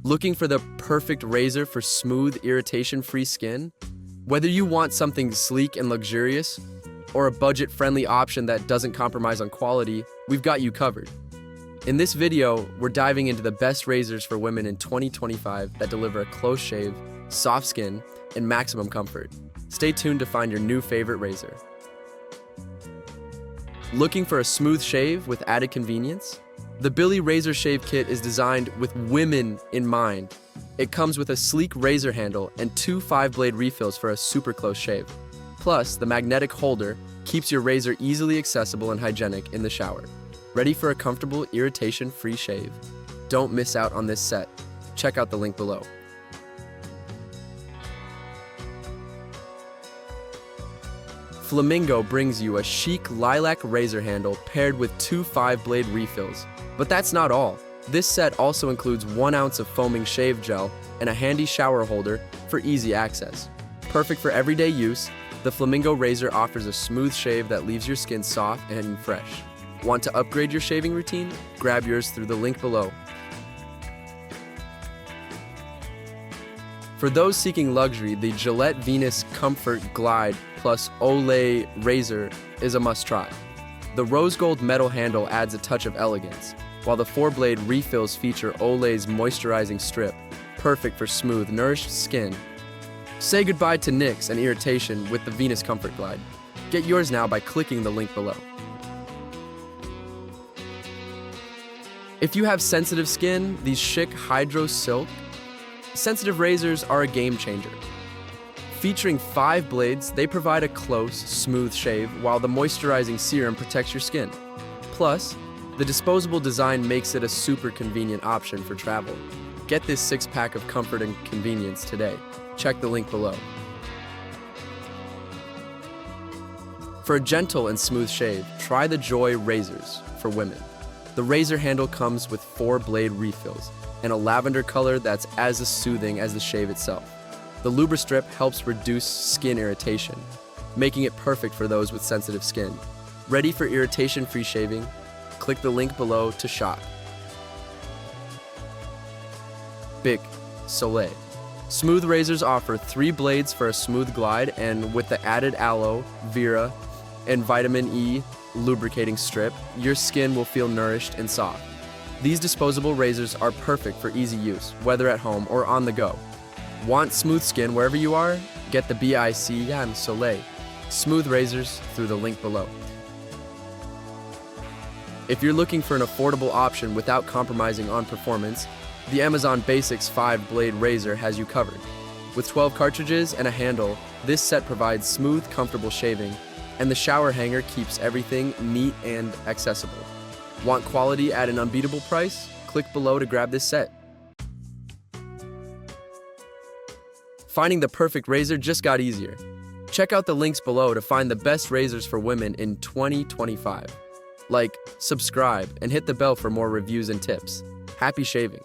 Looking for the perfect razor for smooth, irritation-free skin? Whether you want something sleek and luxurious, or a budget-friendly option that doesn't compromise on quality, we've got you covered. In this video, we're diving into the best razors for women in 2025 that deliver a close shave, soft skin, and maximum comfort. Stay tuned to find your new favorite razor. Looking for a smooth shave with added convenience? The Billie Razor Shave Kit is designed with women in mind. It comes with a sleek razor handle and 2 5-blade refills for a super close shave. Plus, the magnetic holder keeps your razor easily accessible and hygienic in the shower. Ready for a comfortable, irritation-free shave? Don't miss out on this set. Check out the link below. Flamingo brings you a chic lilac razor handle paired with 2 5-blade refills. But that's not all. This set also includes 1 ounce of foaming shave gel and a handy shower holder for easy access. Perfect for everyday use, the Flamingo razor offers a smooth shave that leaves your skin soft and fresh. Want to upgrade your shaving routine? Grab yours through the link below. For those seeking luxury, the Gillette Venus Comfort Glide Plus Olay razor is a must-try. The rose gold metal handle adds a touch of elegance, while the 4-blade refills feature Olay's moisturizing strip, perfect for smooth, nourished skin. Say goodbye to nicks and irritation with the Venus Comfort Glide. Get yours now by clicking the link below. If you have sensitive skin, these Schick Hydro Silk sensitive razors are a game changer. Featuring 5 blades, they provide a close, smooth shave while the moisturizing serum protects your skin. Plus, the disposable design makes it a super convenient option for travel. Get this 6-pack of comfort and convenience today. Check the link below. For a gentle and smooth shave, try the Joy razors for women. The razor handle comes with 4-blade refills and a lavender color that's as soothing as the shave itself. The Lubristrip helps reduce skin irritation, making it perfect for those with sensitive skin. Ready for irritation-free shaving? Click the link below to shop. BIC Soleil Smooth razors offer 3 blades for a smooth glide, and with the added aloe, vera, and vitamin E lubricating strip, your skin will feel nourished and soft. These disposable razors are perfect for easy use, whether at home or on the go. Want smooth skin wherever you are? Get the BIC Soleil Smooth razors through the link below. If you're looking for an affordable option without compromising on performance, the Amazon Basics 5-blade razor has you covered. With 12 cartridges and a handle, this set provides smooth, comfortable shaving, and the shower hanger keeps everything neat and accessible. Want quality at an unbeatable price? Click below to grab this set. Finding the perfect razor just got easier. Check out the links below to find the best razors for women in 2025. Like, subscribe, and hit the bell for more reviews and tips. Happy shaving!